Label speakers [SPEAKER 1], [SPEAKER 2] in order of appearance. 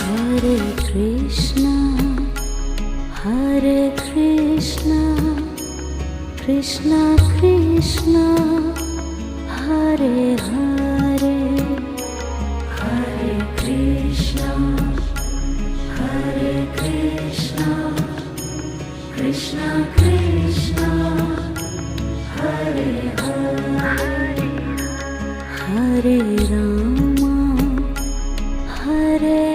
[SPEAKER 1] Hare Krishna, Hare Krishna, Krishna Krishna, Hare Hare, Hare Krishna, Hare Krishna, Krishna Krishna, Hare Hare, Hare Rama, Hare